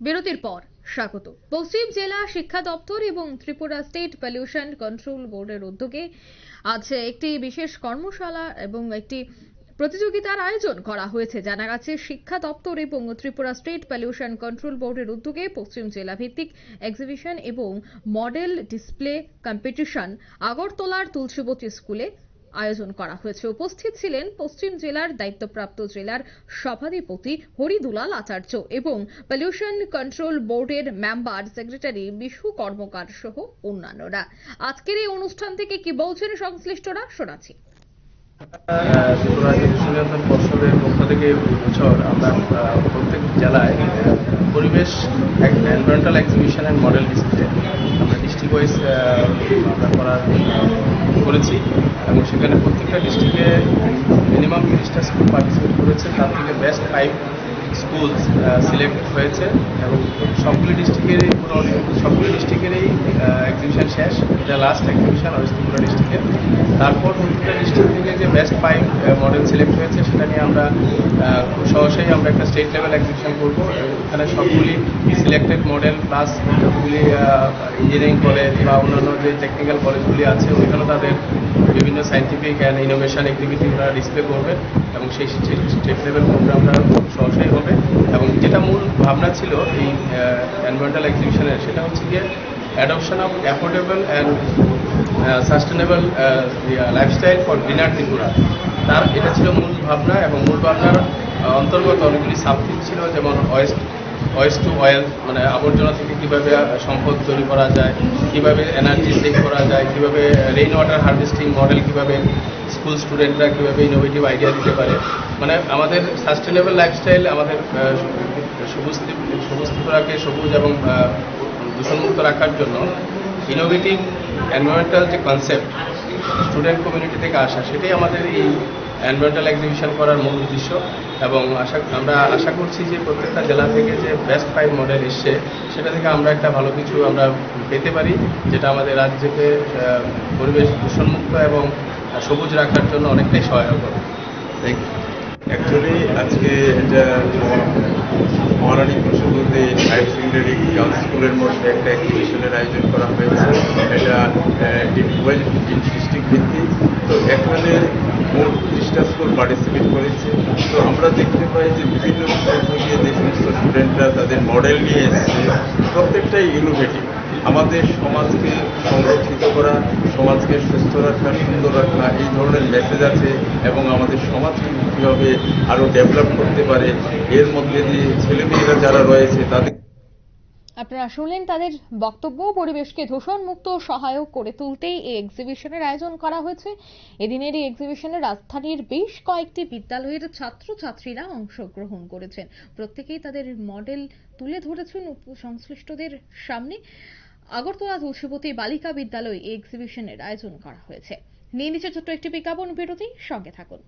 বিরতির পর স্বাগত। পশ্চিম জেলা শিক্ষা দপ্তর এবং ত্রিপুরা স্টেট পলিউশন কন্ট্রোল বোর্ডের উদ্যোগে আজ একটি বিশেষ কর্মশালা এবং একটি প্রতিযোগিতার আয়োজন করা হয়েছে। জানা গেছে শিক্ষা দপ্তর এবং ত্রিপুরা স্টেট পলিউশন কন্ট্রোল বোর্ডের উদ্যোগে পশ্চিম জেলা ভিত্তিক এক্সিবিশন এবং মডেল ডিসপ্লে কম্পিটিশন আগরতলার তুলসীবতী স্কুলে আয়োজন করা হয়েছে। উপস্থিত ছিলেন পশ্চিম জেলার দায়িত্বপ্রাপ্ত জেলার সভাধিপতি হরিদুলাল আচার্য এবং পলিউশন কন্ট্রোল বোর্ডের মেম্বার সেক্রেটারি বিশু কর্মকার সহ অন্যান্যরা। আজকের এই অনুষ্ঠান থেকে কি বলছেন সংশ্লিষ্টরা, শোনাচ্ছি। ত্রিপুরা নির্বাচন পর্ষদের পক্ষ থেকে বছর আমরা প্রত্যেক জেলায় পরিবেশ environmental exhibition and model display আমরা ডিস্ট্রিক্ট ওয়াইজ আমরা করেছি এবং সেখানে প্রত্যেকটা ডিস্ট্রিক্টে মিনিমাম 30টা স্কুল পার্টিসিপেট করেছে। তার থেকে বেস্ট 5 স্কুল সিলেক্ট হয়েছে এবং সবগুলি ডিস্ট্রিক্টেরই এক্সিবিশন শেষ। এটা লাস্ট এক্সিবিশন ওয়েস্ট ত্রিপুরা ডিস্ট্রিক্টের। তারপর প্রত্যেকটা ডিস্ট্রিক্ট থেকে যে বেস্ট 5 মডেল সিলেক্ট হয়েছে সেটা নিয়ে আমরা খুব সহজেই আমরা একটা স্টেট লেভেল এক্সিবিশন করবো। এখানে সবগুলি সিলেক্টেড মডেল প্লাস যতগুলি ইঞ্জিনিয়ারিং কলেজ বা অন্যান্য যে টেকনিক্যাল কলেজগুলি আছে ওইখানে তাদের বিভিন্ন সায়েন্টিফিক অ্যান্ড ইনোভেশন অ্যাক্টিভিটি ওরা ডিসপ্লে করবে এবং সেই স্টেট লেভেল প্রোগ্রামটা খুব সহজেই হবে। এবং যেটা মূল ভাবনা ছিল এই এনভায়রনমেন্টাল এক্সিবিশনের, সেটা হচ্ছে গিয়ে adoption of affordable and sustainable lifestyle for greener Tripura. এটা ছিল মূল ভাবনা এবং মূল ভাবনার অন্তর্গত অনেকগুলি সাবথিম ছিল, যেমন ওয়েস্ট টু ওয়েলথ, মানে আবর্জনা থেকে কীভাবে সম্পদ তৈরি করা যায়, কীভাবে এনার্জি সেভ করা যায়, কীভাবে রেইন ওয়াটার হারভেস্টিং মডেল, কীভাবে স্কুল স্টুডেন্টরা কীভাবে ইনোভেটিভ আইডিয়া দিতে পারে, মানে আমাদের সাস্টেনেবল লাইফস্টাইল, আমাদের সবুজ ত্রিপুরাকে সবুজ এবং দূষণমুক্ত রাখার জন্য ইনোভেটিভ এনভায়রনমেন্টাল যে কনসেপ্ট স্টুডেন্ট কমিউনিটি থেকে আসা, সেটাই আমাদের এই এনভায়রনমেন্টাল এক্সিবিশন করার মূল উদ্দেশ্য। এবং আমরা আশা করছি যে প্রত্যেকটা জেলা থেকে যে বেস্ট 5 মডেল এসছে সেটা থেকে আমরা একটা ভালো কিছু আমরা পেতে পারি, যেটা আমাদের রাজ্যকে পরিবেশ দূষণমুক্ত এবং সবুজ রাখার জন্য অনেকটাই সহায়ক হবে। অ্যাকচুয়ালি আজকে এটা মহারানী প্রসূতি হায়ার সেকেন্ডারি গার্লস স্কুলের মধ্যে একটা এক্সিবিশনের আয়োজন করা হয়েছে। এটা ডিস্ট্রিক্ট ভিত্তিক। তো এখানে মোট 30টা স্কুল পার্টিসিপেট করেছে। তো আমরা দেখতে পাই যে বিভিন্ন স্কুল থেকে যে সমস্ত স্টুডেন্টরা তাদের মডেল নিয়ে এসেছে, প্রত্যেকটাই ইনোভেটিভ। আমাদের সমাজকে সংরক্ষিত করা, সমাজকে সুস্থ রাখা, সুন্দর রাখা, এই ধরনের মেসেজ আছে এবং আমাদের সমাজকে কীভাবে আরও ডেভেলপ করতে পারে, এর মধ্যে দিয়ে ছেলেমেয়েরা যারা রয়েছে তাদের। আপনারা শুনলেন তাদের বক্তব্য। পরিবেশকে দূষণ মুক্ত সহায়ক করে তুলতেই এই এক্সিবিশনের আয়োজন করা হয়েছে। এদিনের এই এক্সিবিশনে রাজধানীর বেশ কয়েকটি বিদ্যালয়ের ছাত্রছাত্রীরা অংশগ্রহণ করেছেন। প্রত্যেকেই তাদের মডেল তুলে ধরেছেন সংশ্লিষ্টদের সামনে। আগরতলা তুলসীবতী বালিকা বিদ্যালয়ে এই এক্সিবিশনের আয়োজন করা হয়েছে। নিয়ে নিচে ছোট্ট একটি বিজ্ঞাপন বিরতি, সঙ্গে থাকুন।